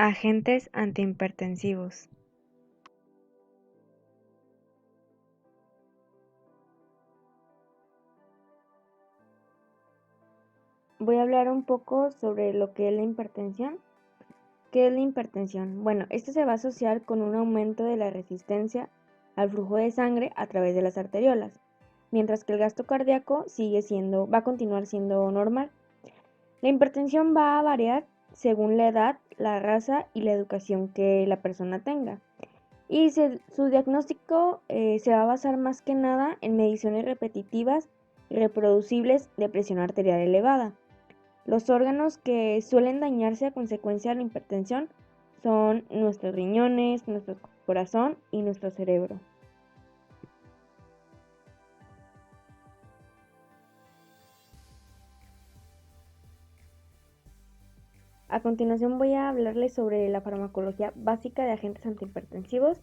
Agentes antihipertensivos. Voy a hablar un poco sobre lo que es la hipertensión. ¿Qué es la hipertensión? Bueno, esto se va a asociar con un aumento de la resistencia al flujo de sangre a través de las arteriolas, mientras que el gasto cardíaco va a continuar siendo normal. La hipertensión va a variar según la edad, la raza y la educación que la persona tenga. Y su diagnóstico se va a basar más que nada en mediciones repetitivas y reproducibles de presión arterial elevada. Los órganos que suelen dañarse a consecuencia de la hipertensión son nuestros riñones, nuestro corazón y nuestro cerebro. A continuación voy a hablarles sobre la farmacología básica de agentes antihipertensivos.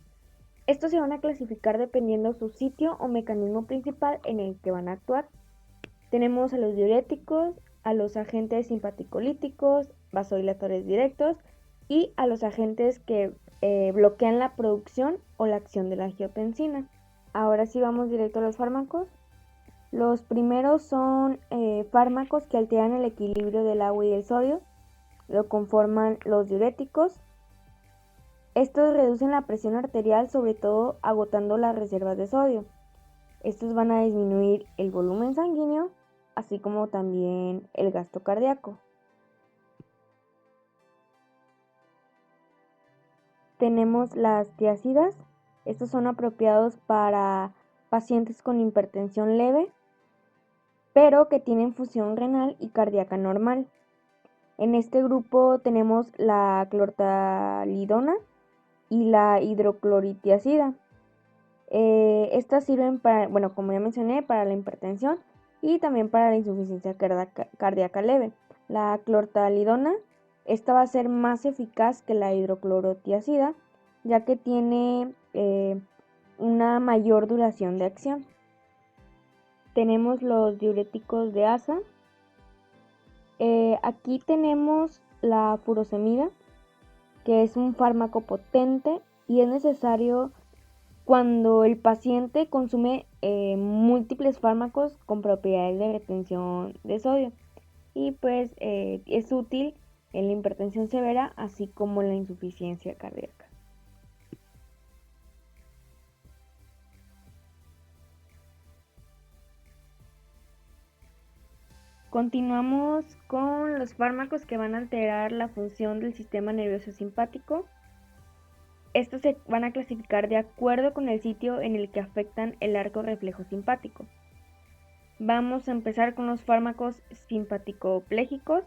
Estos se van a clasificar dependiendo su sitio o mecanismo principal en el que van a actuar. Tenemos a los diuréticos, a los agentes simpaticolíticos, vasodilatores directos y a los agentes que bloquean la producción o la acción de la angiotensina. Ahora sí vamos directo a los fármacos. Los primeros son fármacos que alteran el equilibrio del agua y el sodio, lo conforman los diuréticos. Estos reducen la presión arterial, sobre todo agotando las reservas de sodio. Estos van a disminuir el volumen sanguíneo, así como también el gasto cardíaco. Tenemos las tiazidas. Estos son apropiados para pacientes con hipertensión leve, pero que tienen función renal y cardíaca normal. En este grupo tenemos la clortalidona y la hidrocloritiazida. Estas sirven para, como ya mencioné, para la hipertensión y también para la insuficiencia cardíaca leve. La clortalidona, esta va a ser más eficaz que la hidroclorotiazida, ya que tiene una mayor duración de acción. Tenemos los diuréticos de asa. Aquí tenemos la furosemida, que es un fármaco potente y es necesario cuando el paciente consume múltiples fármacos con propiedades de retención de sodio, y pues es útil en la hipertensión severa así como en la insuficiencia cardíaca. Continuamos con los fármacos que van a alterar la función del sistema nervioso simpático. Estos se van a clasificar de acuerdo con el sitio en el que afectan el arco reflejo simpático. Vamos a empezar con los fármacos simpaticoplégicos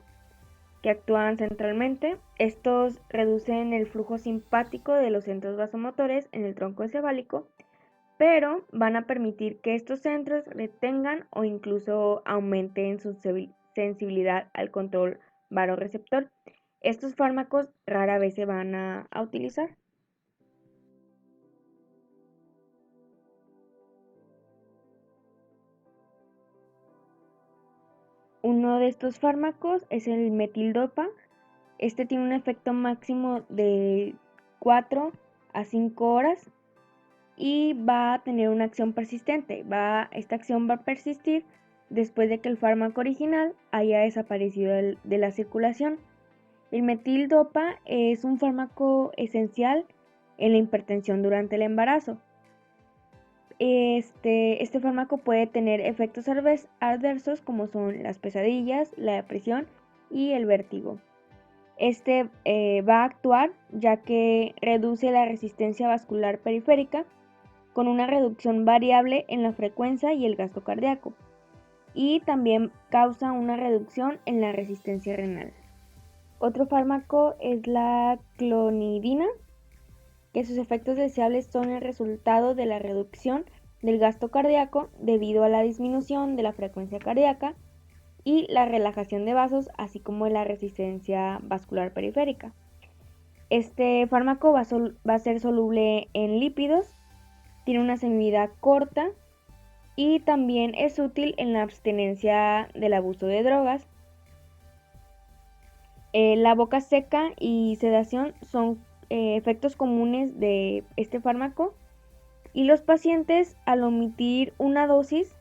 que actúan centralmente. Estos reducen el flujo simpático de los centros vasomotores en el tronco encefálico, pero van a permitir que estos centros retengan o incluso aumenten su sensibilidad al control vasoreceptor. Estos fármacos rara vez se van a utilizar. Uno de estos fármacos es el metildopa. Este tiene un efecto máximo de 4 a 5 horas y va a tener una acción persistente. Esta acción va a persistir después de que el fármaco original haya desaparecido de la circulación. El metildopa es un fármaco esencial en la hipertensión durante el embarazo. Este fármaco puede tener efectos adversos como son las pesadillas, la depresión y el vértigo. Va a actuar ya que reduce la resistencia vascular periférica con una reducción variable en la frecuencia y el gasto cardíaco, y también causa una reducción en la resistencia renal. Otro fármaco es la clonidina, que sus efectos deseables son el resultado de la reducción del gasto cardíaco debido a la disminución de la frecuencia cardíaca y la relajación de vasos, así como la resistencia vascular periférica. Este fármaco va a ser soluble en lípidos, tiene una semivida corta y también es útil en la abstinencia del abuso de drogas. La boca seca y sedación son efectos comunes de este fármaco, y los pacientes, al omitir una dosis,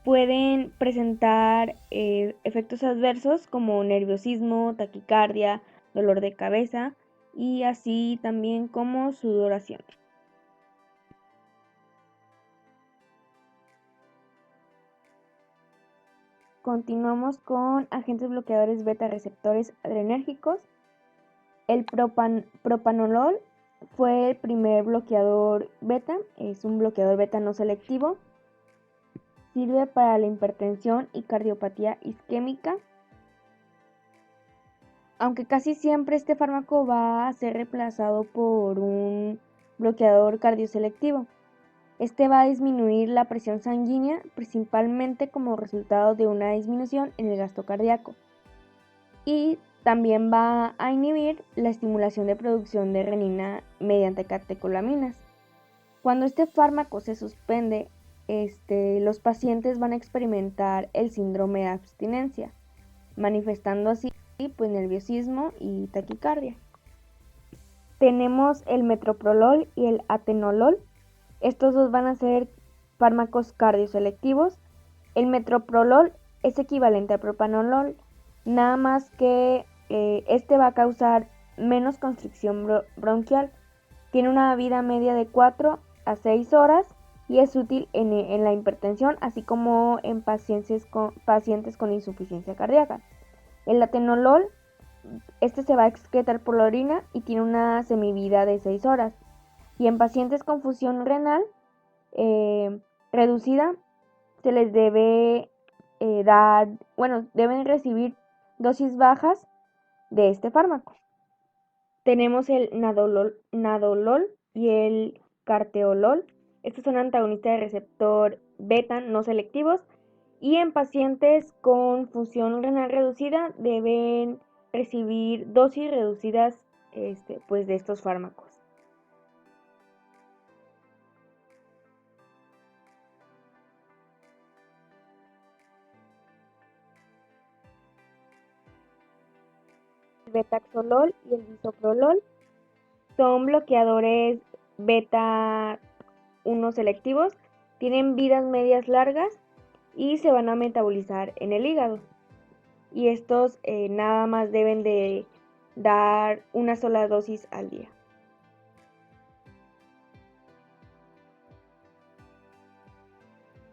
pueden presentar efectos adversos como nerviosismo, taquicardia, dolor de cabeza y así también como sudoración. Continuamos con agentes bloqueadores beta receptores adrenérgicos. El propanolol fue el primer bloqueador beta, es un bloqueador beta no selectivo. Sirve para la hipertensión y cardiopatía isquémica. Aunque casi siempre este fármaco va a ser reemplazado por un bloqueador cardioselectivo. Este va a disminuir la presión sanguínea, principalmente como resultado de una disminución en el gasto cardíaco. Y también va a inhibir la estimulación de producción de renina mediante catecolaminas. Cuando este fármaco se suspende, los pacientes van a experimentar el síndrome de abstinencia, manifestando así pues nerviosismo y taquicardia. Tenemos el metoprolol y el atenolol. Estos dos van a ser fármacos cardioselectivos. El metoprolol es equivalente al propanolol, nada más que este va a causar menos constricción bronquial. Tiene una vida media de 4 a 6 horas y es útil en la hipertensión, así como en pacientes con insuficiencia cardíaca. El atenolol, se va a excretar por la orina y tiene una semivida de 6 horas. Y en pacientes con función renal reducida, se les debe deben recibir dosis bajas de este fármaco. Tenemos el nadolol y el carteolol. Estos son antagonistas de receptor beta no selectivos y en pacientes con función renal reducida deben recibir dosis reducidas pues de estos fármacos. El betaxolol y el bisoprolol son bloqueadores beta 1 selectivos, tienen vidas medias largas y se van a metabolizar en el hígado. Y estos nada más deben de dar una sola dosis al día.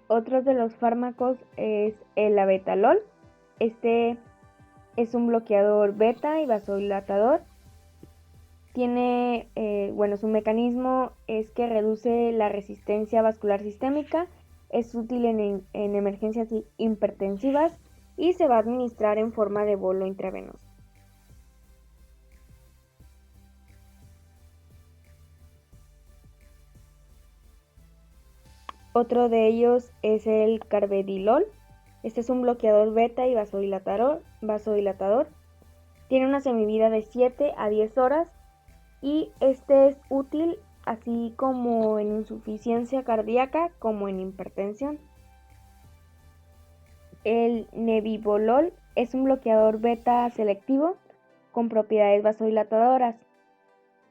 Otro de los fármacos es el labetalol. Este es un bloqueador beta y vasodilatador. Tiene, su mecanismo es que reduce la resistencia vascular sistémica, es útil en emergencias hipertensivas y se va a administrar en forma de bolo intravenoso. Otro de ellos es el carvedilol. Este es un bloqueador beta y vasodilatador. Tiene una semivida de 7 a 10 horas y este es útil así como en insuficiencia cardíaca como en hipertensión. El nebivolol es un bloqueador beta selectivo con propiedades vasodilatadoras.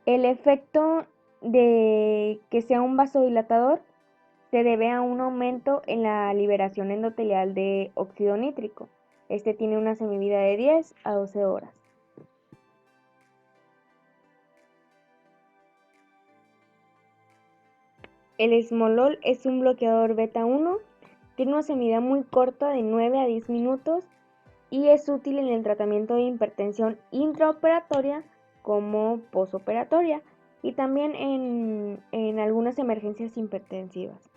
El efecto de que sea un vasodilatador se debe a un aumento en la liberación endotelial de óxido nítrico. Este tiene una semivida de 10 a 12 horas. El esmolol es un bloqueador beta 1, tiene una semivida muy corta de 9 a 10 minutos y es útil en el tratamiento de hipertensión intraoperatoria como posoperatoria y también en algunas emergencias hipertensivas.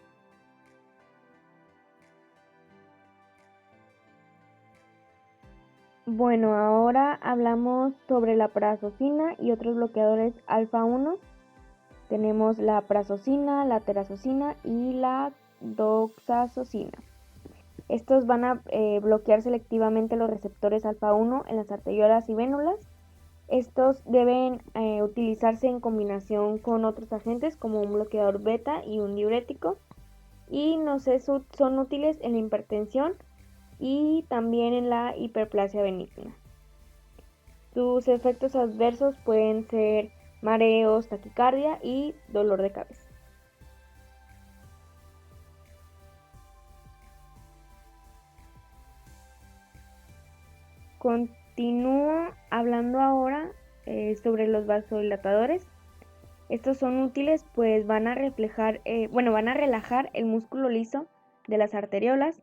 Bueno, ahora hablamos sobre la prazosina y otros bloqueadores alfa 1. Tenemos la prazosina, la terazosina y la doxazosina. Estos van a bloquear selectivamente los receptores alfa 1 en las arteriolas y vénulas. Estos deben utilizarse en combinación con otros agentes como un bloqueador beta y un diurético. Y son útiles en la hipertensión y también en la hiperplasia benigna. Sus efectos adversos pueden ser mareos, taquicardia y dolor de cabeza. Continúo hablando ahora sobre los vasodilatadores. Estos son útiles pues van a relajar el músculo liso de las arteriolas,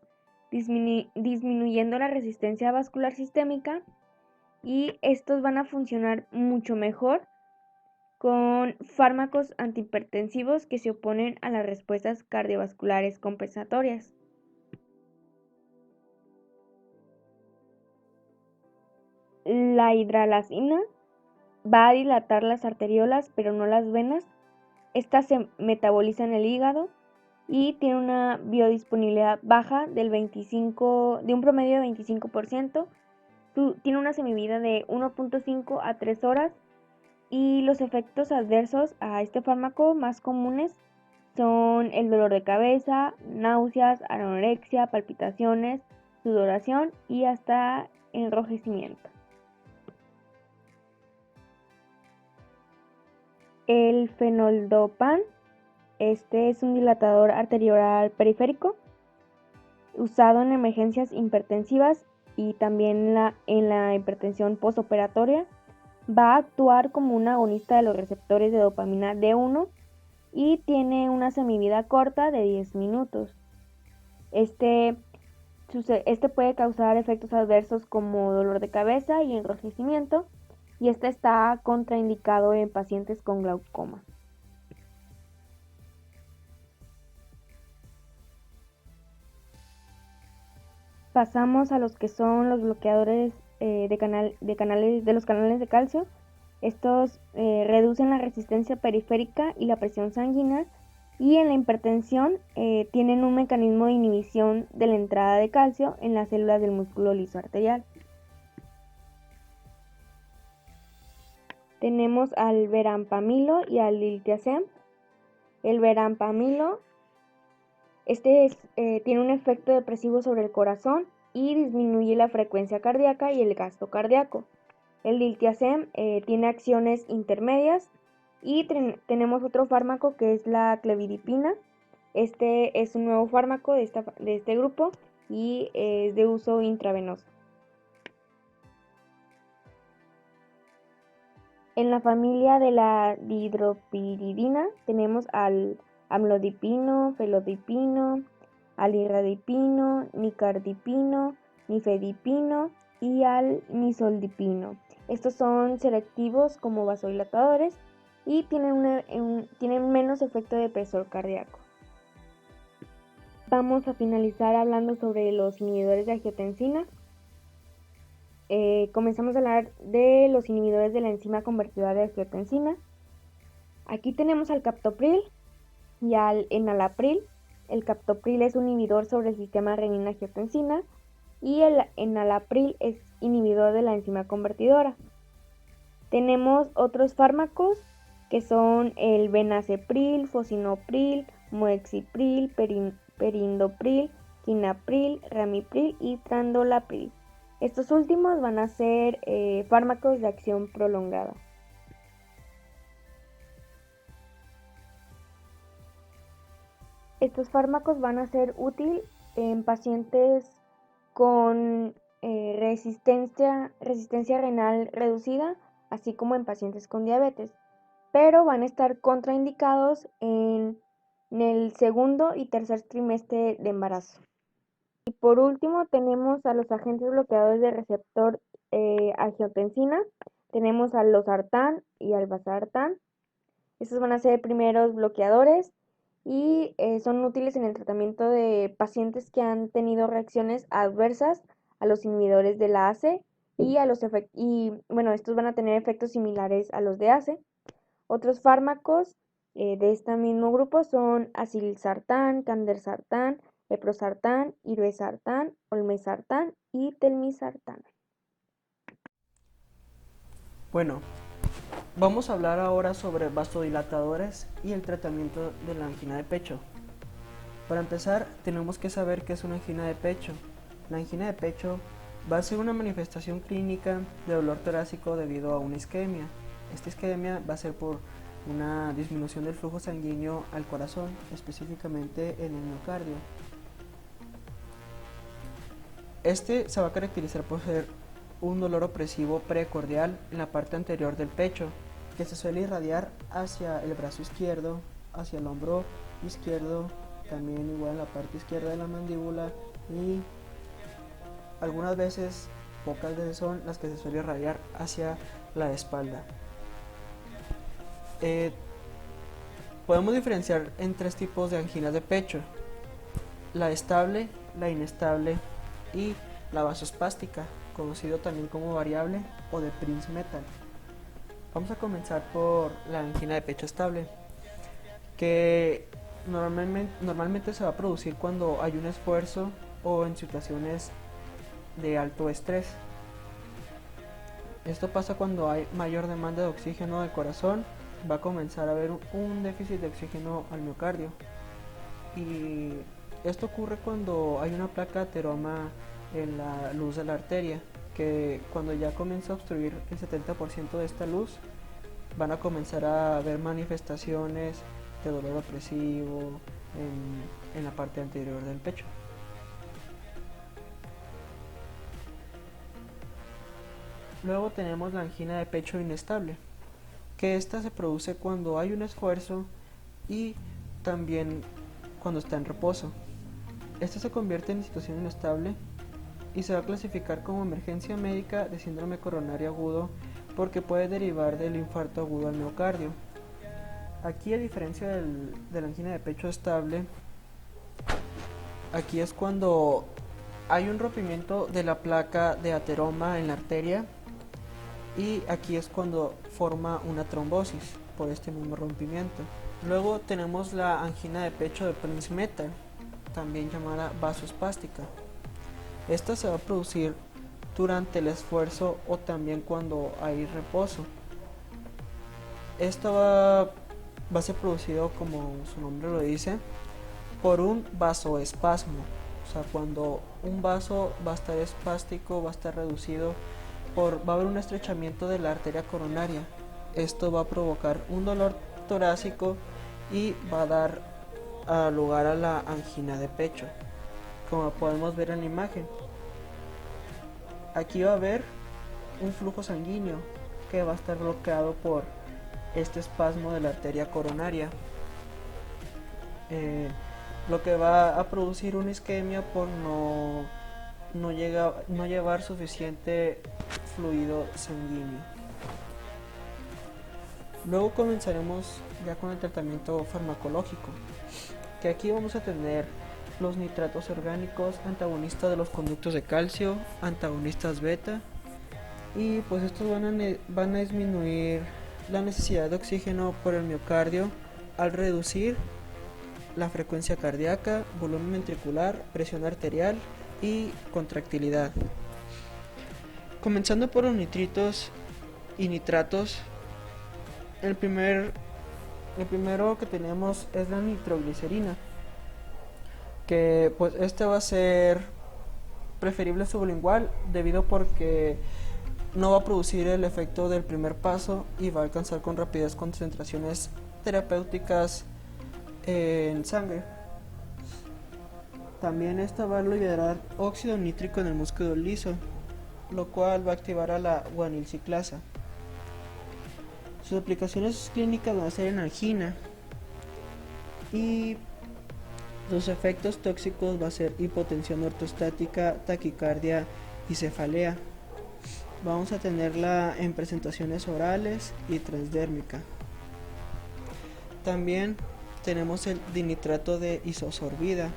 disminuyendo la resistencia vascular sistémica, y estos van a funcionar mucho mejor con fármacos antihipertensivos que se oponen a las respuestas cardiovasculares compensatorias. La hidralazina va a dilatar las arteriolas pero no las venas. Estas se metabolizan en el hígado y tiene una biodisponibilidad baja de un promedio de 25%. Tiene una semivida de 1.5 a 3 horas, y los efectos adversos a este fármaco más comunes son el dolor de cabeza, náuseas, anorexia, palpitaciones, sudoración y hasta enrojecimiento. El fenoldopan, este es un dilatador arterial periférico usado en emergencias hipertensivas y también en la hipertensión postoperatoria. Va a actuar como un agonista de los receptores de dopamina D1 y tiene una semivida corta de 10 minutos. Este puede causar efectos adversos como dolor de cabeza y enrojecimiento, y este está contraindicado en pacientes con glaucoma. Pasamos a los que son los bloqueadores de los canales de calcio. Estos reducen la resistencia periférica y la presión sanguínea, y en la hipertensión tienen un mecanismo de inhibición de la entrada de calcio en las células del músculo liso arterial. Tenemos al verampamilo y al diltiazem. El verampamilo tiene un efecto depresivo sobre el corazón y disminuye la frecuencia cardíaca y el gasto cardíaco. El diltiazem tiene acciones intermedias, y tenemos otro fármaco que es la clevidipina. Este es un nuevo fármaco de este grupo y es de uso intravenoso. En la familia de la dihidropiridina tenemos al amlodipino, felodipino, alirradipino, nicardipino, nifedipino y al nisoldipino. Estos son selectivos como vasodilatadores y tienen menos efecto depresor cardíaco. Vamos a finalizar hablando sobre los inhibidores de angiotensina. Comenzamos a hablar de los inhibidores de la enzima convertidora de angiotensina. Aquí tenemos al captopril y al enalapril. El captopril es un inhibidor sobre el sistema renina-angiotensina y el enalapril es inhibidor de la enzima convertidora. Tenemos otros fármacos que son el benacepril, fosinopril, moexipril, perindopril, quinapril, ramipril y trandolapril. Estos últimos van a ser fármacos de acción prolongada. Estos fármacos van a ser útiles en pacientes con resistencia renal reducida, así como en pacientes con diabetes, pero van a estar contraindicados en el segundo y tercer trimestre de embarazo. Y por último tenemos a los agentes bloqueadores de receptor angiotensina. Tenemos al losartán y al vasartán. Estos van a ser primeros bloqueadores y son útiles en el tratamiento de pacientes que han tenido reacciones adversas a los inhibidores de la ACE estos van a tener efectos similares a los de ACE. Otros fármacos de este mismo grupo son acilsartán, candesartán, leprosartán, irbesartán, olmesartán y telmisartán. Bueno, vamos a hablar ahora sobre vasodilatadores y el tratamiento de la angina de pecho. Para empezar, tenemos que saber qué es una angina de pecho. La angina de pecho Va a ser una manifestación clínica de dolor torácico debido a una isquemia. Esta isquemia va a ser por una disminución del flujo sanguíneo al corazón, específicamente en el miocardio. Este se va a caracterizar por ser un dolor opresivo precordial en la parte anterior del pecho, que se suele irradiar hacia el brazo izquierdo, hacia el hombro izquierdo, también igual en la parte izquierda de la mandíbula, y algunas veces, pocas veces, son las que se suele irradiar hacia la espalda. Podemos diferenciar en 3 tipos de anginas de pecho: la estable, la inestable y la vasospástica, conocido también como variable o de Prince-Metal. Vamos a comenzar por la angina de pecho estable, que normalmente se va a producir cuando hay un esfuerzo o en situaciones de alto estrés. Esto pasa cuando hay mayor demanda de oxígeno del corazón, va a comenzar a haber un déficit de oxígeno al miocardio, y esto ocurre cuando hay una placa de ateroma en la luz de la arteria, que cuando ya comienza a obstruir el 70% de esta luz, van a comenzar a haber manifestaciones de dolor opresivo en la parte anterior del pecho. Luego tenemos la angina de pecho inestable, que esta se produce cuando hay un esfuerzo y también cuando está en reposo. Esta se convierte en situación inestable y se va a clasificar como emergencia médica de síndrome coronario agudo, porque puede derivar del infarto agudo al miocardio. Aquí, a diferencia de la angina de pecho estable, aquí es cuando hay un rompimiento de la placa de ateroma en la arteria, y aquí es cuando forma una trombosis por este mismo rompimiento. Luego tenemos la angina de pecho de Prince-Metal, también llamada vasospástica. Esta se va a producir durante el esfuerzo o también cuando hay reposo. Esto va a ser producido, como su nombre lo dice, por un vasoespasmo. O sea, cuando un vaso va a estar espástico, va a estar reducido, va a haber un estrechamiento de la arteria coronaria. Esto va a provocar un dolor torácico y va a dar lugar a la angina de pecho, como podemos ver en la imagen. Aquí va a haber un flujo sanguíneo que va a estar bloqueado por este espasmo de la arteria coronaria, lo que va a producir una isquemia por no llevar suficiente fluido sanguíneo. Luego comenzaremos ya con el tratamiento farmacológico, que aquí vamos a tener los nitratos orgánicos, antagonistas de los conductos de calcio, antagonistas beta, y pues estos van a disminuir la necesidad de oxígeno por el miocardio al reducir la frecuencia cardíaca, volumen ventricular, presión arterial y contractilidad. Comenzando por los nitritos y nitratos, el primero que tenemos es la nitroglicerina, que pues este va a ser preferible sublingual debido porque no va a producir el efecto del primer paso y va a alcanzar con rapidez concentraciones terapéuticas en sangre. También esta va a liberar óxido nítrico en el músculo liso, lo cual va a activar a la guanilciclasa. Sus aplicaciones clínicas van a ser en angina, y sus efectos tóxicos va a ser hipotensión ortostática, taquicardia y cefalea. Vamos a tenerla en presentaciones orales y transdérmica. También tenemos el dinitrato de isosorbida,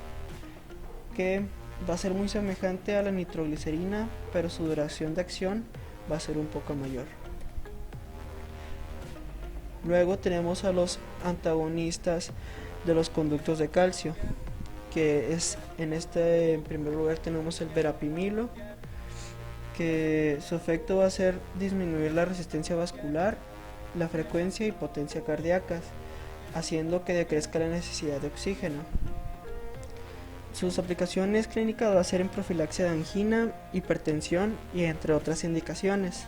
que va a ser muy semejante a la nitroglicerina, pero su duración de acción va a ser un poco mayor. Luego tenemos a los antagonistas de los conductos de calcio, que es en primer lugar tenemos el verapimilo, que su efecto va a ser disminuir la resistencia vascular, la frecuencia y potencia cardíacas, haciendo que decrezca la necesidad de oxígeno. Sus aplicaciones clínicas va a ser en profilaxia de angina, hipertensión y entre otras indicaciones.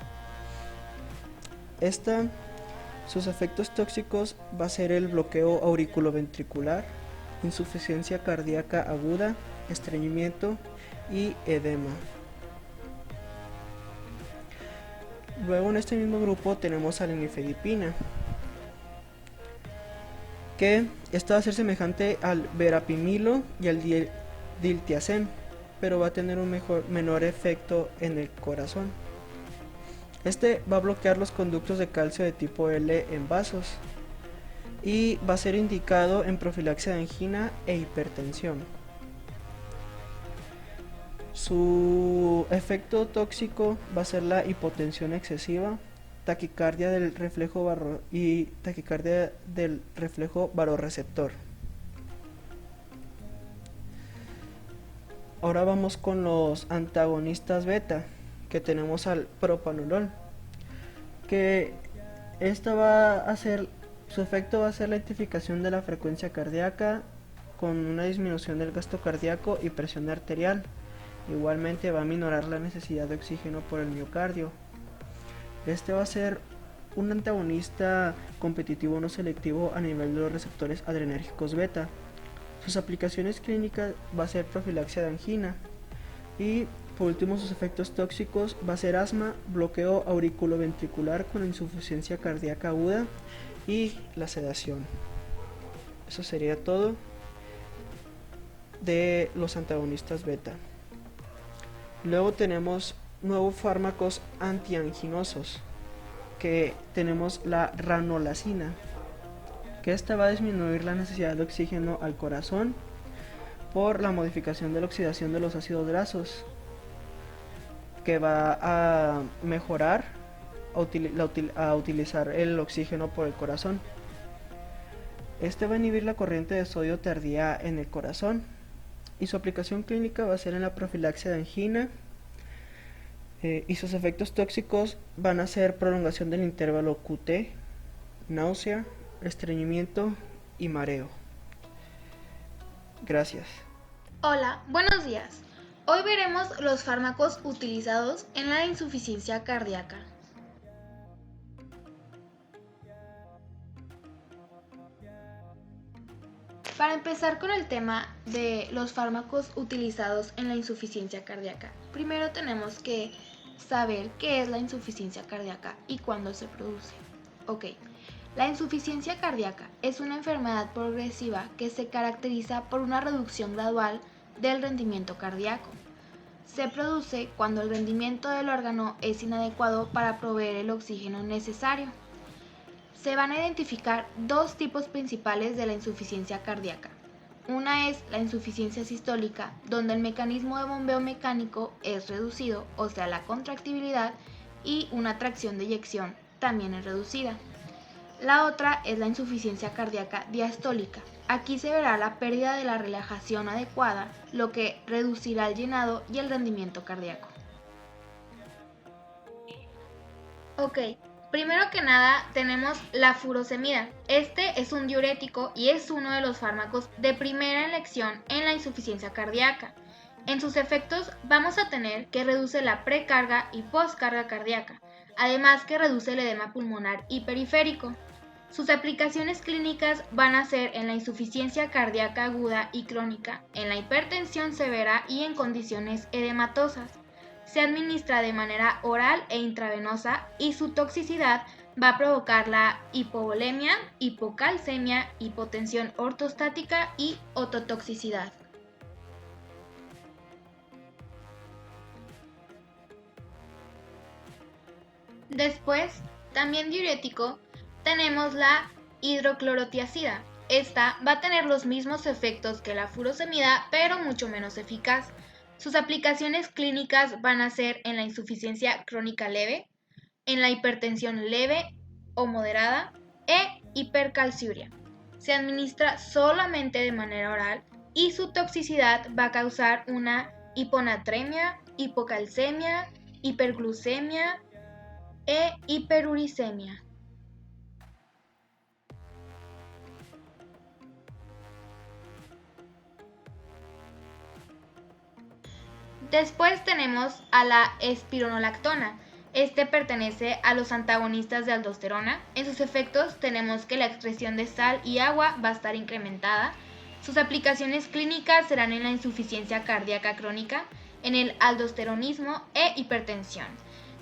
Sus efectos tóxicos va a ser el bloqueo auriculoventricular, insuficiencia cardíaca aguda, estreñimiento y edema. Luego en este mismo grupo tenemos a la nifedipina, que esta va a ser semejante al verapamilo y al diltiazem, pero va a tener un menor efecto en el corazón. Este va a bloquear los conductos de calcio de tipo L en vasos y va a ser indicado en profilaxia de angina e hipertensión. Su efecto tóxico va a ser la hipotensión excesiva, taquicardia del reflejo barorreceptor. Ahora vamos con los antagonistas beta, que tenemos al propanolol, que su efecto va a ser la identificación de la frecuencia cardíaca con una disminución del gasto cardíaco y presión arterial. Igualmente va a minorar la necesidad de oxígeno por el miocardio. Este va a ser un antagonista competitivo no selectivo a nivel de los receptores adrenérgicos beta. Sus aplicaciones clínicas va a ser profilaxia de angina. Y por último, sus efectos tóxicos va a ser asma, bloqueo auriculoventricular con insuficiencia cardíaca aguda y la sedación. Eso sería todo de los antagonistas beta. Luego tenemos nuevos fármacos antianginosos, que tenemos la ranolazina, que esta va a disminuir la necesidad de oxígeno al corazón por la modificación de la oxidación de los ácidos grasos, que va a mejorar a utilizar el oxígeno por el corazón. Este va a inhibir la corriente de sodio tardía en el corazón y su aplicación clínica va a ser en la profilaxia de angina, y sus efectos tóxicos van a ser prolongación del intervalo QT, náusea, estreñimiento y mareo. Gracias. Hola, buenos días. Hoy veremos los fármacos utilizados en la insuficiencia cardíaca. Para empezar con el tema de los fármacos utilizados en la insuficiencia cardíaca, primero tenemos que saber qué es la insuficiencia cardíaca y cuándo se produce. Ok, la insuficiencia cardíaca es una enfermedad progresiva que se caracteriza por una reducción gradual del rendimiento cardíaco. Se produce cuando el rendimiento del órgano es inadecuado para proveer el oxígeno necesario. Se van a identificar dos tipos principales de la insuficiencia cardíaca. Una es la insuficiencia sistólica, donde el mecanismo de bombeo mecánico es reducido, o sea, la contractibilidad, y una tracción de eyección también es reducida. La otra es la insuficiencia cardíaca diastólica. Aquí se verá la pérdida de la relajación adecuada, lo que reducirá el llenado y el rendimiento cardíaco. Ok, primero que nada tenemos la furosemida. Este es un diurético y es uno de los fármacos de primera elección en la insuficiencia cardíaca. En sus efectos vamos a tener que reduce la precarga y postcarga cardíaca, además que reduce el edema pulmonar y periférico. Sus aplicaciones clínicas van a ser en la insuficiencia cardíaca aguda y crónica, en la hipertensión severa y en condiciones edematosas. Se administra de manera oral e intravenosa y su toxicidad va a provocar la hipovolemia, hipocalcemia, hipotensión ortostática y ototoxicidad. Después, también diurético, tenemos la hidroclorotiazida. Esta va a tener los mismos efectos que la furosemida, pero mucho menos eficaz. Sus aplicaciones clínicas van a ser en la insuficiencia crónica leve, en la hipertensión leve o moderada e hipercalciuria. Se administra solamente de manera oral y su toxicidad va a causar una hiponatremia, hipocalcemia, hiperglucemia e hiperuricemia. Después tenemos a la espironolactona. Este pertenece a los antagonistas de aldosterona. En sus efectos tenemos que la excreción de sal y agua va a estar incrementada. Sus aplicaciones clínicas serán en la insuficiencia cardíaca crónica, en el aldosteronismo e hipertensión.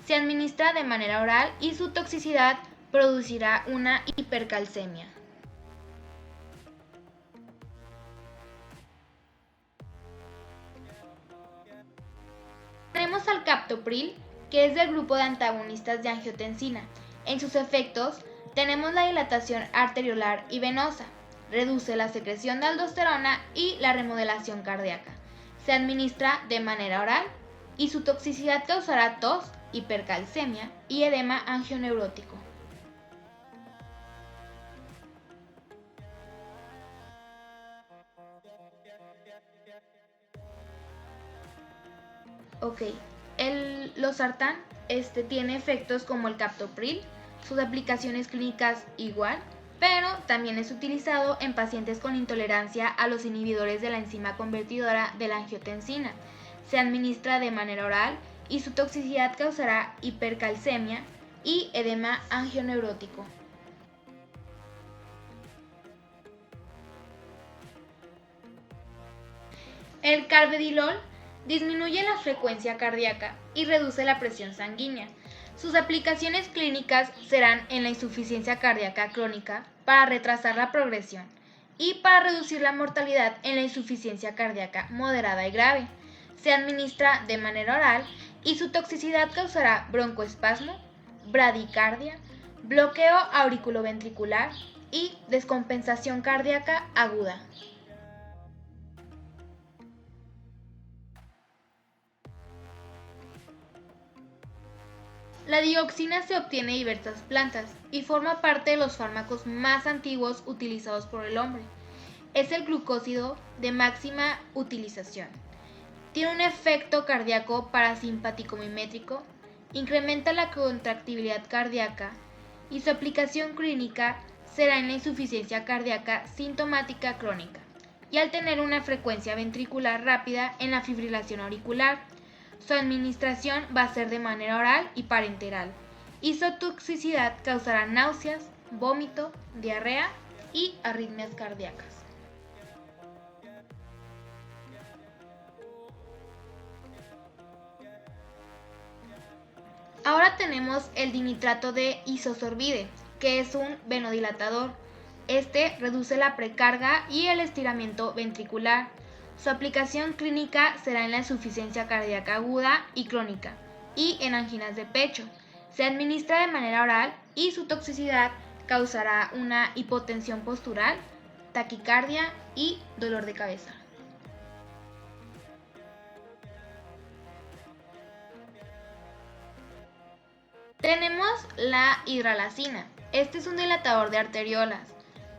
Se administra de manera oral y su toxicidad producirá una hipercalcemia. Tenemos al captopril, que es del grupo de antagonistas de angiotensina. En sus efectos tenemos la dilatación arteriolar y venosa, reduce la secreción de aldosterona y la remodelación cardíaca. Se administra de manera oral y su toxicidad causará tos, hipercalcemia y edema angioneurótico. Ok, el losartán tiene efectos como el captopril, sus aplicaciones clínicas igual, pero también es utilizado en pacientes con intolerancia a los inhibidores de la enzima convertidora de la angiotensina. Se administra de manera oral y su toxicidad causará hipercalcemia y edema angioneurótico. El carvedilol disminuye la frecuencia cardíaca y reduce la presión sanguínea. Sus aplicaciones clínicas serán en la insuficiencia cardíaca crónica para retrasar la progresión y para reducir la mortalidad en la insuficiencia cardíaca moderada y grave. Se administra de manera oral y su toxicidad causará broncoespasmo, bradicardia, bloqueo auriculoventricular y descompensación cardíaca aguda. La dioxina se obtiene de diversas plantas y forma parte de los fármacos más antiguos utilizados por el hombre. Es el glucósido de máxima utilización. Tiene un efecto cardíaco parasimpático mimético, incrementa la contractibilidad cardíaca y su aplicación clínica será en la insuficiencia cardíaca sintomática crónica y al tener una frecuencia ventricular rápida en la fibrilación auricular. Su administración va a ser de manera oral y parenteral y su toxicidad causará náuseas, vómito, diarrea y arritmias cardíacas. Ahora tenemos el dinitrato de isosorbide, que es un venodilatador. Este reduce la precarga y el estiramiento ventricular. Su aplicación clínica será en la insuficiencia cardíaca aguda y crónica y en anginas de pecho. Se administra de manera oral y su toxicidad causará una hipotensión postural, taquicardia y dolor de cabeza. Tenemos la hidralazina. Este es un dilatador de arteriolas.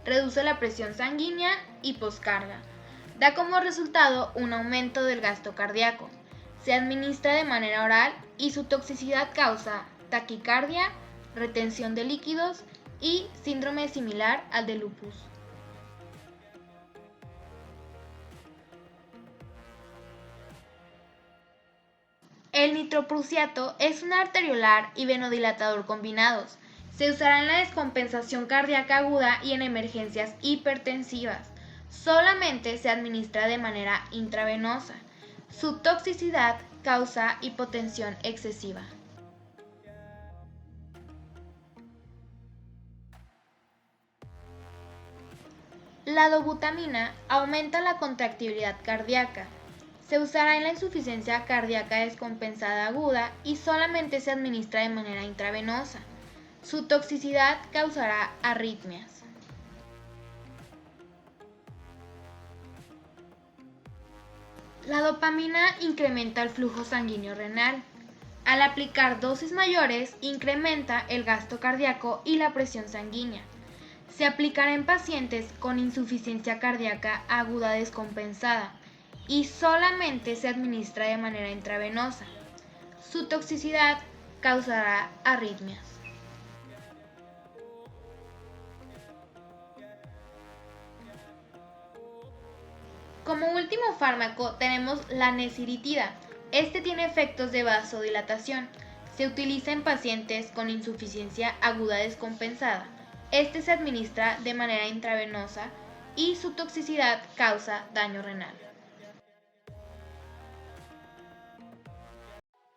Reduce la presión sanguínea y poscarga. Da como resultado un aumento del gasto cardíaco. Se administra de manera oral y su toxicidad causa taquicardia, retención de líquidos y síndrome similar al de lupus. El nitroprusiato es un arteriolar y venodilatador combinados. Se usará en la descompensación cardíaca aguda y en emergencias hipertensivas. Solamente se administra de manera intravenosa. Su toxicidad causa hipotensión excesiva. La dobutamina aumenta la contractibilidad cardíaca. Se usará en la insuficiencia cardíaca descompensada aguda y solamente se administra de manera intravenosa. Su toxicidad causará arritmias. La dopamina incrementa el flujo sanguíneo renal. Al aplicar dosis mayores, incrementa el gasto cardíaco y la presión sanguínea. Se aplicará en pacientes con insuficiencia cardíaca aguda descompensada y solamente se administra de manera intravenosa. Su toxicidad causará arritmias. Como último fármaco tenemos la nesiritida, Este tiene efectos de vasodilatación. Se utiliza en pacientes con insuficiencia aguda descompensada. Este se administra de manera intravenosa y su toxicidad causa daño renal.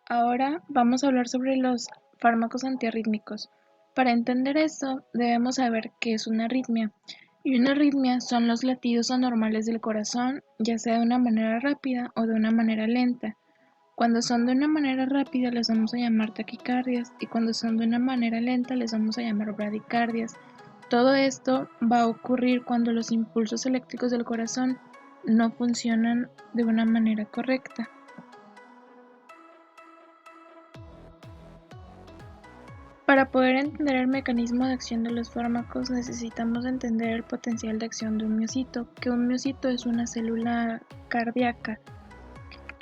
Ahora vamos a hablar sobre los fármacos antiarrítmicos. Para entender esto, debemos saber qué es una arritmia. Y una arritmia son los latidos anormales del corazón, ya sea de una manera rápida o de una manera lenta. Cuando son de una manera rápida les vamos a llamar taquicardias y cuando son de una manera lenta les vamos a llamar bradicardias. Todo esto va a ocurrir cuando los impulsos eléctricos del corazón no funcionan de una manera correcta. Para poder entender el mecanismo de acción de los fármacos necesitamos entender el potencial de acción de un miocito, que un miocito es una célula cardíaca.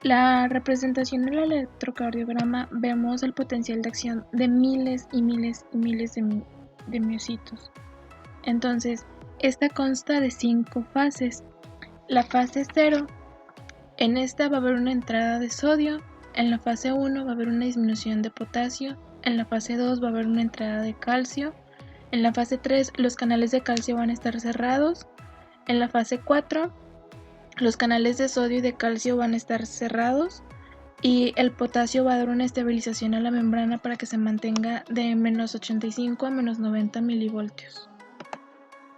La representación del electrocardiograma vemos el potencial de acción de miles y miles y miles de miocitos. Entonces, esta consta de 5 fases. La fase 0, en esta va a haber una entrada de sodio, en la fase 1 va a haber una disminución de potasio, en la fase 2 va a haber una entrada de calcio, en la fase 3 los canales de calcio van a estar cerrados, en la fase 4 los canales de sodio y de calcio van a estar cerrados y el potasio va a dar una estabilización a la membrana para que se mantenga de menos 85 a menos 90 milivoltios.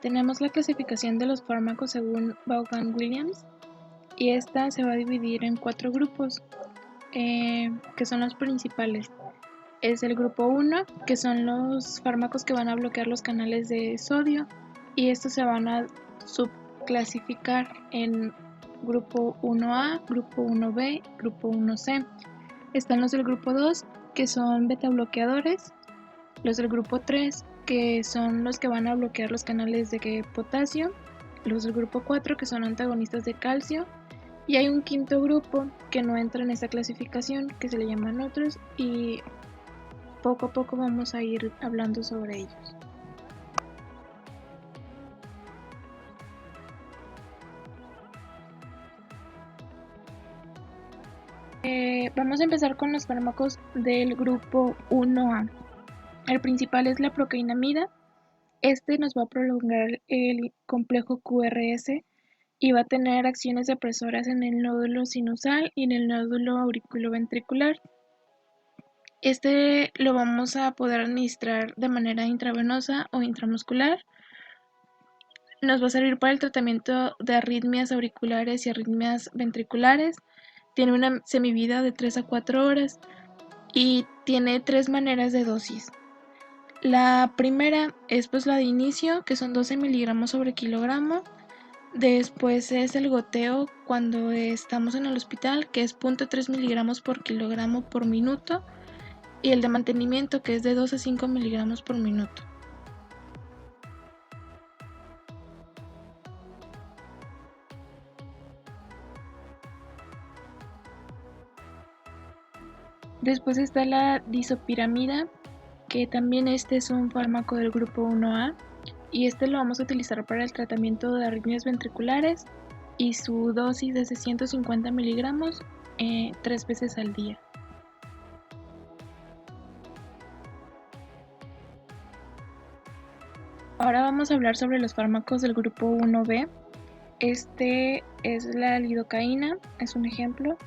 Tenemos la clasificación de los fármacos según Vaughan-Williams y esta se va a dividir en 4 grupos que son los principales. Es el grupo 1, que son los fármacos que van a bloquear los canales de sodio y estos se van a subclasificar en grupo 1A, grupo 1B, grupo 1C. Están los del grupo 2, que son beta bloqueadores, los del grupo 3, que son los que van a bloquear los canales de potasio, los del grupo 4, que son antagonistas de calcio, y hay un quinto grupo que no entra en esta clasificación, que se le llaman otros, y poco a poco vamos a ir hablando sobre ellos. Vamos a empezar con los fármacos del grupo 1A. El principal es la procainamida. Este nos va a prolongar el complejo QRS y va a tener acciones depresoras en el nódulo sinusal y en el nódulo auriculoventricular. Este lo vamos a poder administrar de manera intravenosa o intramuscular. Nos va a servir para el tratamiento de arritmias auriculares y arritmias ventriculares. Tiene una semivida de 3 a 4 horas y tiene 3 maneras de dosis. La primera es pues la de inicio, que son 12 miligramos sobre kilogramo. Después es el goteo cuando estamos en el hospital, que es 0.3 miligramos por kilogramo por minuto. Y el de mantenimiento, que es de 2 a 5 miligramos por minuto. Después está la disopiramida, que también este es un fármaco del grupo 1A y este lo vamos a utilizar para el tratamiento de arritmias ventriculares y su dosis es de 150 miligramos 3 veces al día. Ahora vamos a hablar sobre los fármacos del grupo 1B. Este es la lidocaína, es un ejemplo.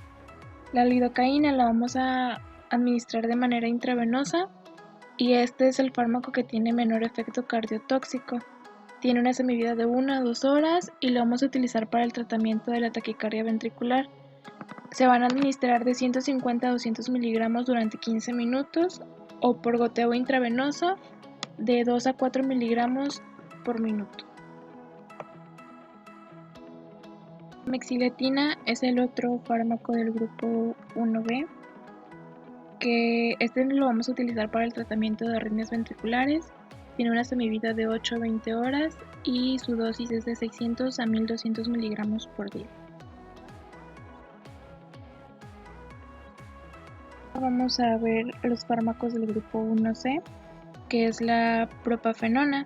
La lidocaína la vamos a administrar de manera intravenosa y este es el fármaco que tiene menor efecto cardiotóxico. Tiene una semivida de 1 a 2 horas y lo vamos a utilizar para el tratamiento de la taquicardia ventricular. Se van a administrar de 150 a 200 miligramos durante 15 minutos o por goteo intravenoso de 2 a 4 miligramos por minuto. Mexiletina es el otro fármaco del grupo 1B, que este lo vamos a utilizar para el tratamiento de arritmias ventriculares. Tiene una semivida de 8 a 20 horas y su dosis es de 600 a 1200 miligramos por día. Vamos a ver los fármacos del grupo 1C, que es la propafenona.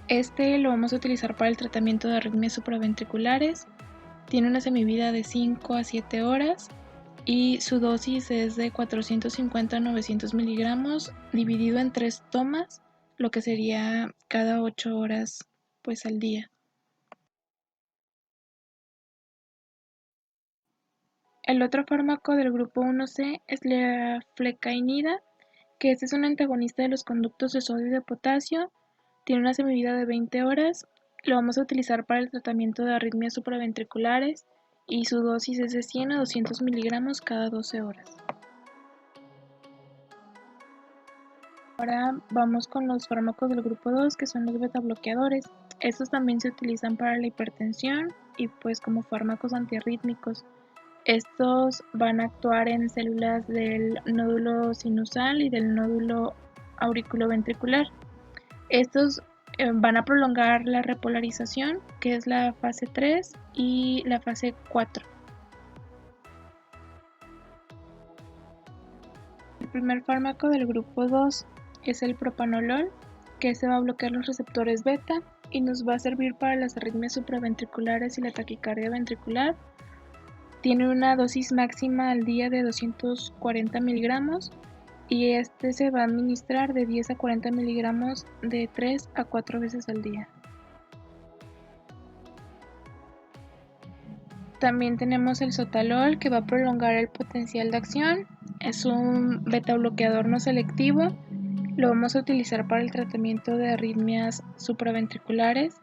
Este lo vamos a utilizar para el tratamiento de arritmias supraventriculares. Tiene una semivida de 5 a 7 horas y su dosis es de 450 a 900 miligramos dividido en 3 tomas, lo que sería cada 8 horas pues al día. El otro fármaco del grupo 1C es la flecainida, que este es un antagonista de los conductos de sodio y de potasio, tiene una semivida de 20 horas, lo vamos a utilizar para el tratamiento de arritmias supraventriculares y su dosis es de 100 a 200 miligramos cada 12 horas. Ahora vamos con los fármacos del grupo 2, que son los betabloqueadores. Estos también se utilizan para la hipertensión y pues como fármacos antiarrítmicos. Estos van a actuar en células del nódulo sinusal y del nódulo auriculoventricular. Estos van a prolongar la repolarización, que es la fase 3 y la fase 4. El primer fármaco del grupo 2 es el propanolol, que se va a bloquear los receptores beta y nos va a servir para las arritmias supraventriculares y la taquicardia ventricular. Tiene una dosis máxima al día de 240 miligramos y este se va a administrar de 10 a 40 miligramos de 3 a 4 veces al día. También tenemos el sotalol, que va a prolongar el potencial de acción. Es un beta bloqueador no selectivo. Lo vamos a utilizar para el tratamiento de arritmias supraventriculares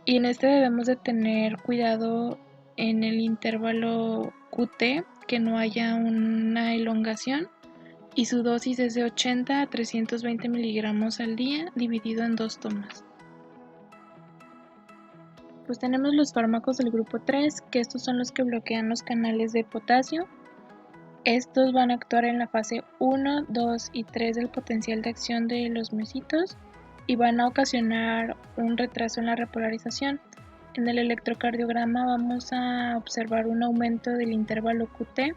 y en este debemos de tener cuidado en el intervalo QT, que no haya una elongación, y su dosis es de 80 a 320 miligramos al día dividido en 2 tomas. Pues tenemos los fármacos del grupo 3, que estos son los que bloquean los canales de potasio. Estos van a actuar en la fase 1, 2 y 3 del potencial de acción de los miocitos y van a ocasionar un retraso en la repolarización. En el electrocardiograma vamos a observar un aumento del intervalo QT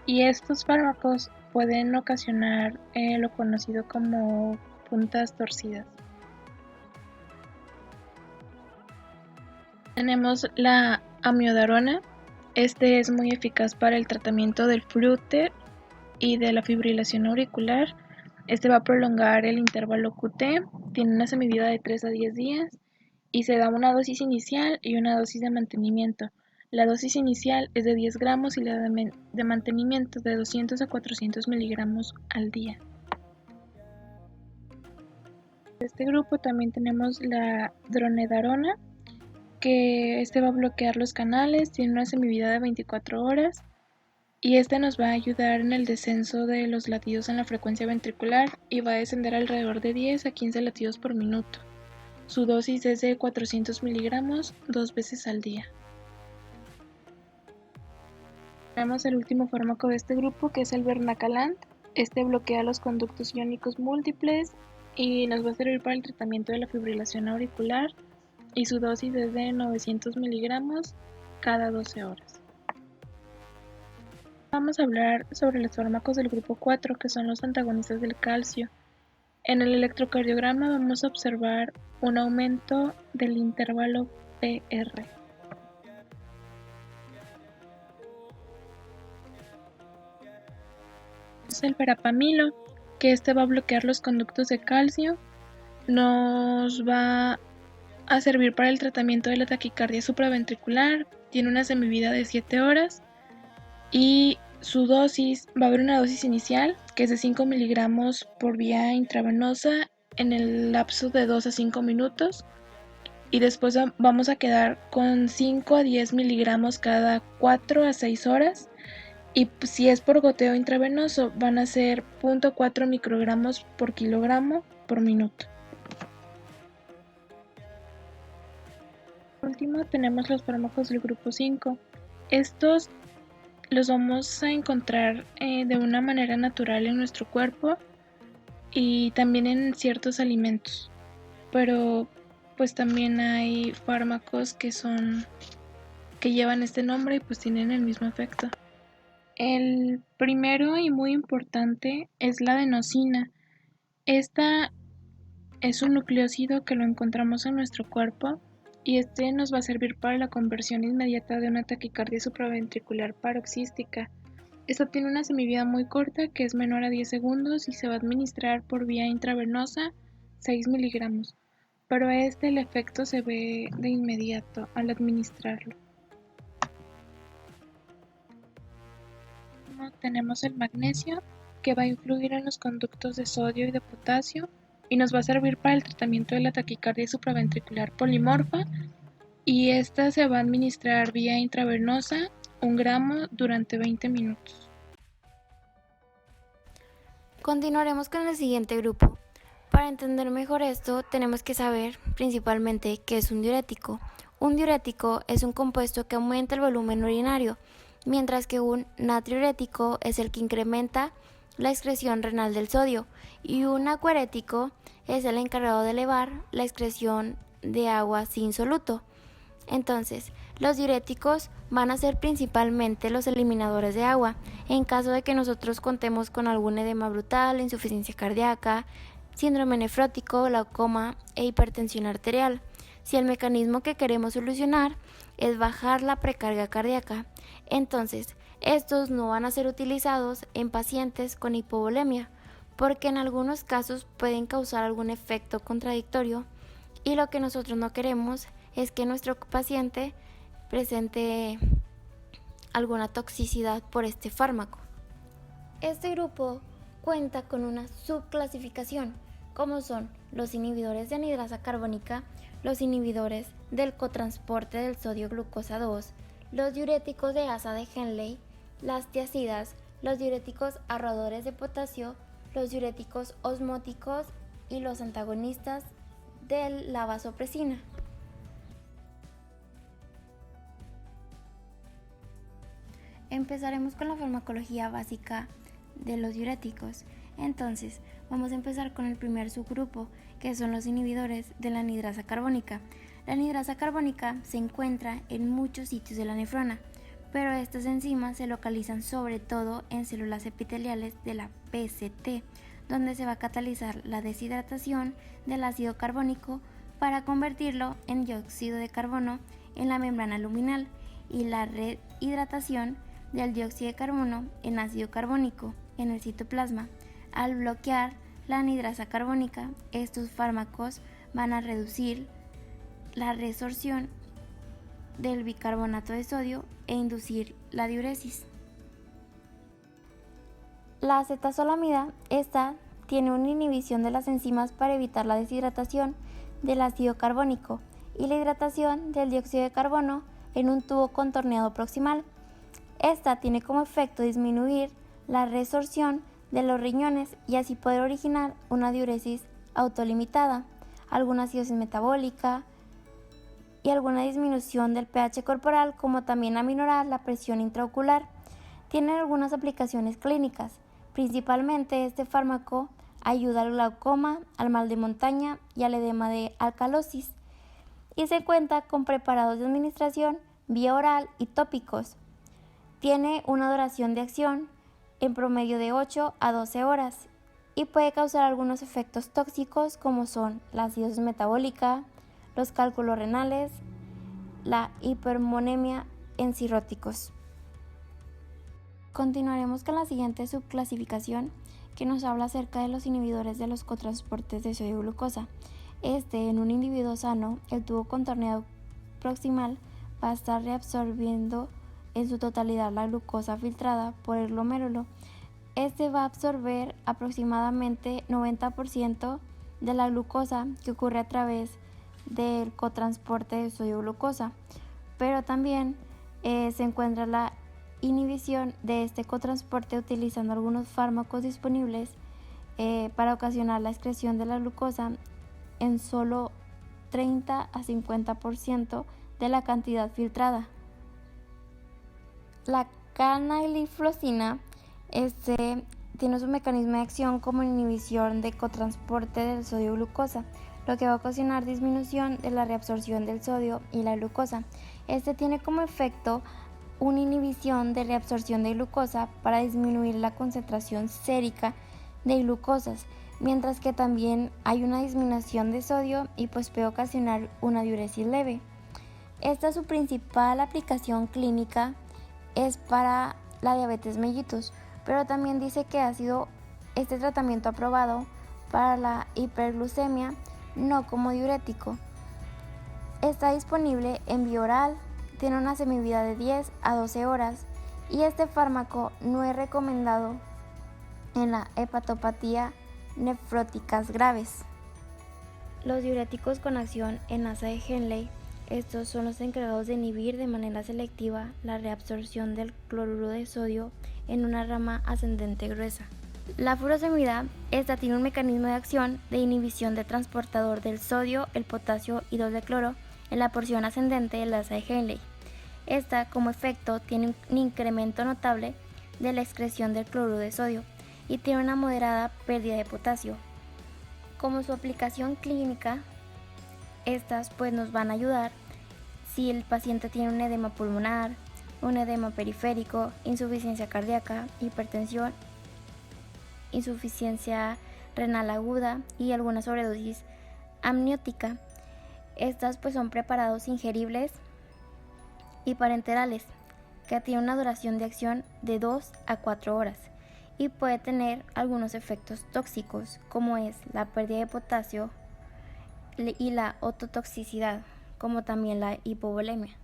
y estos fármacos pueden ocasionar lo conocido como puntas torcidas. Tenemos la amiodarona. Este es muy eficaz para el tratamiento del flúter y de la fibrilación auricular. Este va a prolongar el intervalo QT, tiene una semivida de 3 a 10 días y se da una dosis inicial y una dosis de mantenimiento. La dosis inicial es de 10 gramos y la de mantenimiento de 200 a 400 miligramos al día. De este grupo también tenemos la dronedarona, que este va a bloquear los canales, tiene una semivida de 24 horas y este nos va a ayudar en el descenso de los latidos en la frecuencia ventricular y va a descender alrededor de 10 a 15 latidos por minuto. Su dosis es de 400 miligramos 2 veces al día. Tenemos el último fármaco de este grupo, que es el bernacalant. Este bloquea los conductos iónicos múltiples y nos va a servir para el tratamiento de la fibrilación auricular y su dosis es de 900 miligramos cada 12 horas. Vamos a hablar sobre los fármacos del grupo 4, que son los antagonistas del calcio. En el electrocardiograma vamos a observar un aumento del intervalo PR. Es el verapamilo, que este va a bloquear los conductos de calcio, nos va a servir para el tratamiento de la taquicardia supraventricular, tiene una semivida de 7 horas y su dosis, va a haber una dosis inicial que es de 5 miligramos por vía intravenosa en el lapso de 2 a 5 minutos y después vamos a quedar con 5 a 10 miligramos cada 4 a 6 horas y si es por goteo intravenoso van a ser 0.4 microgramos por kilogramo por minuto. Por último tenemos los fármacos del grupo 5. Estos los vamos a encontrar de una manera natural en nuestro cuerpo y también en ciertos alimentos, pero pues también hay fármacos que llevan este nombre y pues tienen el mismo efecto. El primero y muy importante es la adenosina. Esta es un nucleócido que lo encontramos en nuestro cuerpo y este nos va a servir para la conversión inmediata de una taquicardia supraventricular paroxística. Esta tiene una semivida muy corta, que es menor a 10 segundos, y se va a administrar por vía intravenosa 6 miligramos, pero el efecto se ve de inmediato al administrarlo. Tenemos el magnesio, que va a influir en los conductos de sodio y de potasio y nos va a servir para el tratamiento de la taquicardia supraventricular polimorfa, y esta se va a administrar vía intravenosa 1 gramo durante 20 minutos. Continuaremos con el siguiente grupo. Para entender mejor esto, tenemos que saber principalmente qué es un diurético. Un diurético es un compuesto que aumenta el volumen urinario, mientras que un natriurético es el que incrementa la excreción renal del sodio, y un acuarético es el encargado de elevar la excreción de agua sin soluto. Entonces, los diuréticos van a ser principalmente los eliminadores de agua, en caso de que nosotros contemos con algún edema brutal, insuficiencia cardíaca, síndrome nefrótico, glaucoma e hipertensión arterial. Si el mecanismo que queremos solucionar es bajar la precarga cardíaca, entonces estos no van a ser utilizados en pacientes con hipovolemia, porque en algunos casos pueden causar algún efecto contradictorio, y lo que nosotros no queremos es que nuestro paciente presente alguna toxicidad por este fármaco. Este grupo cuenta con una subclasificación, como son los inhibidores de anhidrasa carbónica, los inhibidores del cotransporte del sodio glucosa 2, los diuréticos de asa de Henle, las tiazidas, los diuréticos ahorradores de potasio, los diuréticos osmóticos y los antagonistas de la vasopresina. Empezaremos con la farmacología básica de los diuréticos. Entonces, vamos a empezar con el primer subgrupo, que son los inhibidores de la anhidrasa carbónica. La anhidrasa carbónica se encuentra en muchos sitios de la nefrona, pero estas enzimas se localizan sobre todo en células epiteliales de la PCT, donde se va a catalizar la deshidratación del ácido carbónico para convertirlo en dióxido de carbono en la membrana luminal, y la rehidratación del dióxido de carbono en ácido carbónico en el citoplasma. Al bloquear la anhidrasa carbónica, estos fármacos van a reducir la resorción del bicarbonato de sodio e inducir la diuresis. La acetazolamida, esta tiene una inhibición de las enzimas para evitar la deshidratación del ácido carbónico y la hidratación del dióxido de carbono en un tubo contorneado proximal. Esta tiene como efecto disminuir la resorción de los riñones y así poder originar una diuresis autolimitada, alguna acidosis metabólica y alguna disminución del pH corporal, como también aminorar la presión intraocular. Tiene algunas aplicaciones clínicas. Principalmente este fármaco ayuda al glaucoma, al mal de montaña y al edema de alcalosis, y se cuenta con preparados de administración vía oral y tópicos. Tiene una duración de acción en promedio de 8 a 12 horas y puede causar algunos efectos tóxicos, como son la acidosis metabólica, los cálculos renales, la hipermonemia en cirróticos. Continuaremos con la siguiente subclasificación, que nos habla acerca de los inhibidores de los cotransportes de sodio y glucosa. En un individuo sano, el tubo contorneado proximal va a estar reabsorbiendo en su totalidad la glucosa filtrada por el glomérulo. Va a absorber aproximadamente 90% de la glucosa que ocurre a través del cotransporte de sodio-glucosa, pero también se encuentra la inhibición de este cotransporte utilizando algunos fármacos disponibles para ocasionar la excreción de la glucosa en solo 30 a 50% de la cantidad filtrada. La canagliflozina tiene su mecanismo de acción como inhibición de cotransporte del sodio-glucosa, lo que va a ocasionar disminución de la reabsorción del sodio y la glucosa. Tiene como efecto una inhibición de reabsorción de glucosa para disminuir la concentración sérica de glucosas, mientras que también hay una disminución de sodio y puede ocasionar una diuresis leve. Su principal aplicación clínica es para la diabetes mellitus, pero también dice que ha sido este tratamiento aprobado para la hiperglucemia no como diurético. Está disponible en vía oral, tiene una semivida de 10 a 12 horas y este fármaco no es recomendado en la hepatopatía nefróticas graves. Los diuréticos con acción en asa de Henle, estos son los encargados de inhibir de manera selectiva la reabsorción del cloruro de sodio en una rama ascendente gruesa. La furosemida, esta tiene un mecanismo de acción de inhibición de transportador del sodio, el potasio y 2-de-cloro en la porción ascendente del asa de Henle. Esta, como efecto, tiene un incremento notable de la excreción del cloruro de sodio y tiene una moderada pérdida de potasio. Como su aplicación clínica, estas pues nos van a ayudar si el paciente tiene un edema pulmonar, un edema periférico, insuficiencia cardíaca, hipertensión, insuficiencia renal aguda y alguna sobredosis amniótica. Estas pues son preparados ingeribles y parenterales que tienen una duración de acción de 2 a 4 horas y puede tener algunos efectos tóxicos como es la pérdida de potasio y la ototoxicidad, como también la hipovolemia.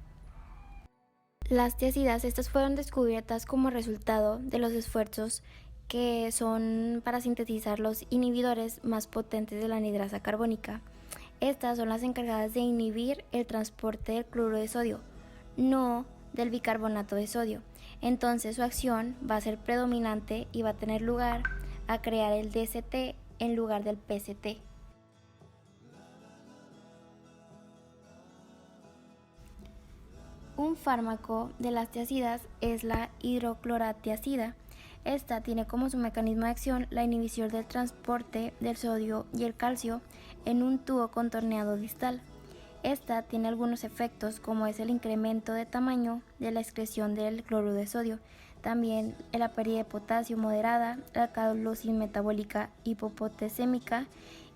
Las tiazidas, estas fueron descubiertas como resultado de los esfuerzos que son para sintetizar los inhibidores más potentes de la anhidrasa carbónica. Estas son las encargadas de inhibir el transporte del cloruro de sodio, no del bicarbonato de sodio. Entonces su acción va a ser predominante y va a tener lugar a crear el DST en lugar del PCT. Un fármaco de las tiazidas es la hidrocloratiazida. Esta tiene como su mecanismo de acción la inhibición del transporte del sodio y el calcio en un tubo contorneado distal. Esta tiene algunos efectos como es el incremento de tamaño de la excreción del cloruro de sodio, también la pérdida de potasio moderada, la alcalosis metabólica hipopotasémica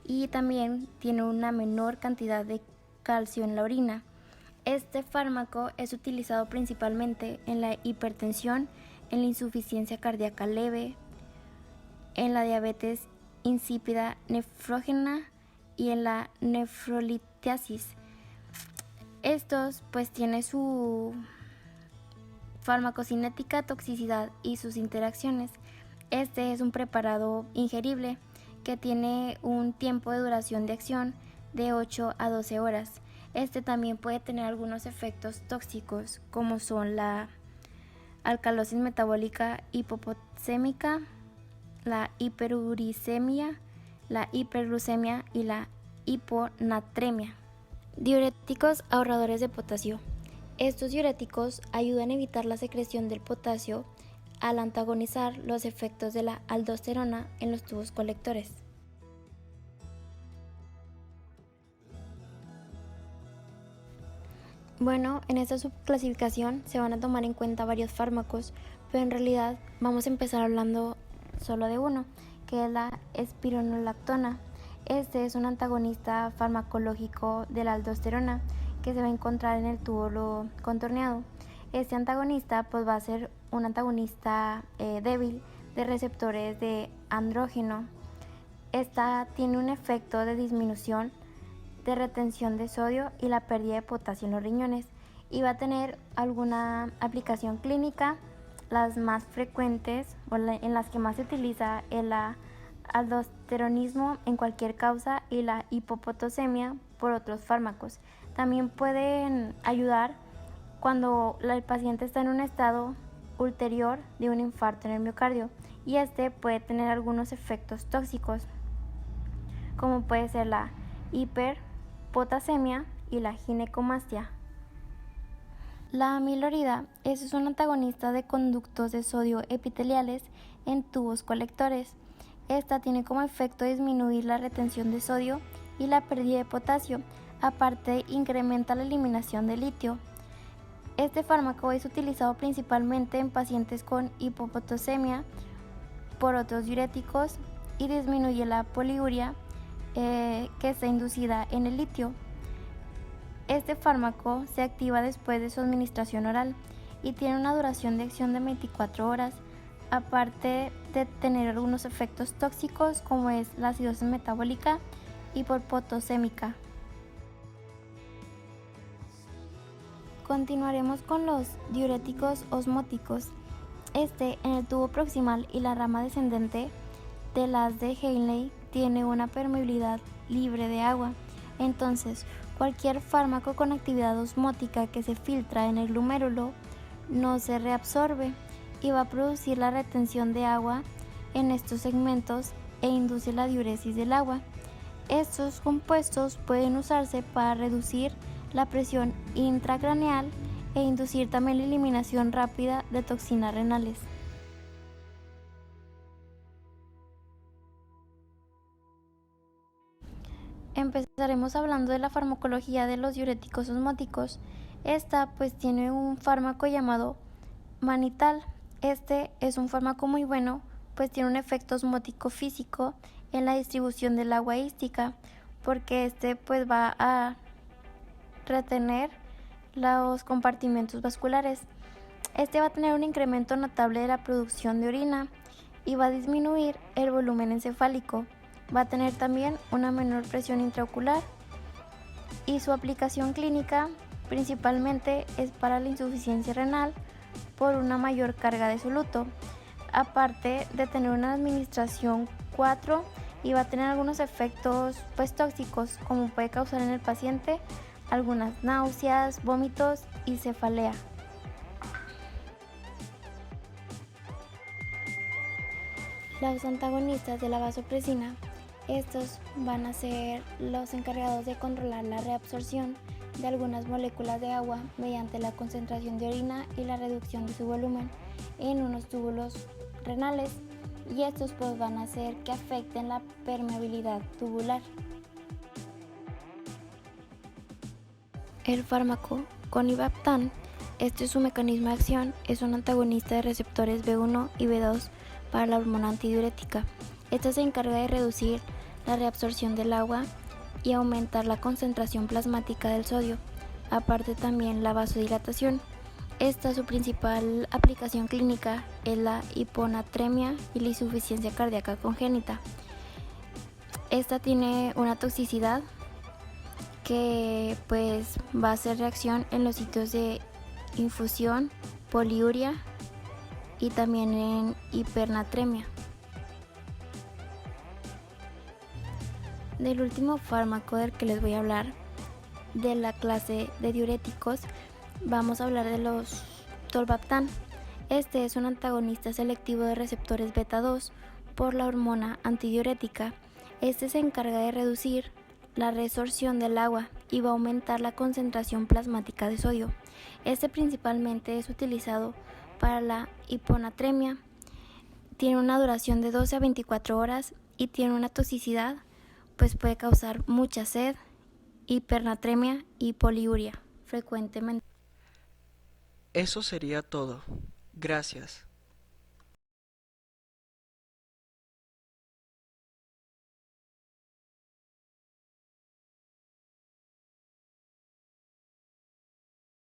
y también tiene una menor cantidad de calcio en la orina. Este fármaco es utilizado principalmente en la hipertensión, en la insuficiencia cardíaca leve, en la diabetes insípida nefrógena y en la nefrolitiasis. Estos pues tienen su farmacocinética, toxicidad y sus interacciones. Este es un preparado ingerible que tiene un tiempo de duración de acción de 8 a 12 horas. Este también puede tener algunos efectos tóxicos como son la alcalosis metabólica hipopotasémica, la hiperuricemia, la hiperglucemia y la hiponatremia. Diuréticos ahorradores de potasio. Estos diuréticos ayudan a evitar la secreción del potasio al antagonizar los efectos de la aldosterona en los tubos colectores. Bueno, en esta subclasificación se van a tomar en cuenta varios fármacos, pero en realidad vamos a empezar hablando solo de uno, que es la espironolactona. Este es un antagonista farmacológico de la aldosterona que se va a encontrar en el tubo contorneado. Este antagonista pues va a ser un antagonista débil de receptores de andrógeno. Esta tiene un efecto de disminución de retención de sodio y la pérdida de potasio en los riñones y va a tener alguna aplicación clínica. Las más frecuentes o en las que más se utiliza es la aldosteronismo en cualquier causa y la hipopotasemia por otros fármacos. También pueden ayudar cuando el paciente está en un estado ulterior de un infarto en el miocardio y este puede tener algunos efectos tóxicos como puede ser la hiperpotasemia y la ginecomastia. La amilorida es un antagonista de conductos de sodio epiteliales en tubos colectores. Esta tiene como efecto disminuir la retención de sodio y la pérdida de potasio, aparte incrementa la eliminación de litio. Este fármaco es utilizado principalmente en pacientes con hipopotasemia por otros diuréticos y disminuye la poliuria que está inducida en el litio. Este fármaco se activa después de su administración oral y tiene una duración de acción de 24 horas, aparte de tener algunos efectos tóxicos como es la acidosis metabólica hipopotosémica. Continuaremos con los diuréticos osmóticos. En el tubo proximal y la rama descendente del haz de Henle tiene una permeabilidad libre de agua. Entonces, cualquier fármaco con actividad osmótica que se filtra en el glomérulo no se reabsorbe y va a producir la retención de agua en estos segmentos e induce la diuresis del agua. Estos compuestos pueden usarse para reducir la presión intracraneal e inducir también la eliminación rápida de toxinas renales. Empezaremos hablando de la farmacología de los diuréticos osmóticos. Esta pues tiene un fármaco llamado mannitol. Este es un fármaco muy bueno, pues tiene un efecto osmótico físico en la distribución del agua ística, porque pues va a retener los compartimentos vasculares. Va a tener un incremento notable de la producción de orina y va a disminuir el volumen encefálico. Va a tener también una menor presión intraocular y su aplicación clínica principalmente es para la insuficiencia renal por una mayor carga de soluto, aparte de tener una administración 4 y va a tener algunos efectos pues tóxicos, como puede causar en el paciente algunas náuseas, vómitos y cefalea. Los antagonistas de la vasopresina, estos van a ser los encargados de controlar la reabsorción de algunas moléculas de agua mediante la concentración de orina y la reducción de su volumen en unos túbulos renales, y estos pues van a hacer que afecten la permeabilidad tubular. El fármaco conivaptan, su mecanismo de acción es un antagonista de receptores B1 y B2 para la hormona antidiurética. Esta se encarga de reducir la reabsorción del agua y aumentar la concentración plasmática del sodio, aparte también la vasodilatación. Su principal aplicación clínica es la hiponatremia y la insuficiencia cardíaca congénita. Tiene una toxicidad que pues va a hacer reacción en los sitios de infusión, poliuria y también en hipernatremia. Del último fármaco del que les voy a hablar, de la clase de diuréticos, vamos a hablar de los tolvaptan. Es un antagonista selectivo de receptores beta 2 por la hormona antidiurética. Se encarga de reducir la resorción del agua y va a aumentar la concentración plasmática de sodio. Principalmente es utilizado para la hiponatremia. Tiene una duración de 12 a 24 horas y tiene una toxicidad, pues puede causar mucha sed, hipernatremia y poliuria frecuentemente. Eso sería todo. Gracias.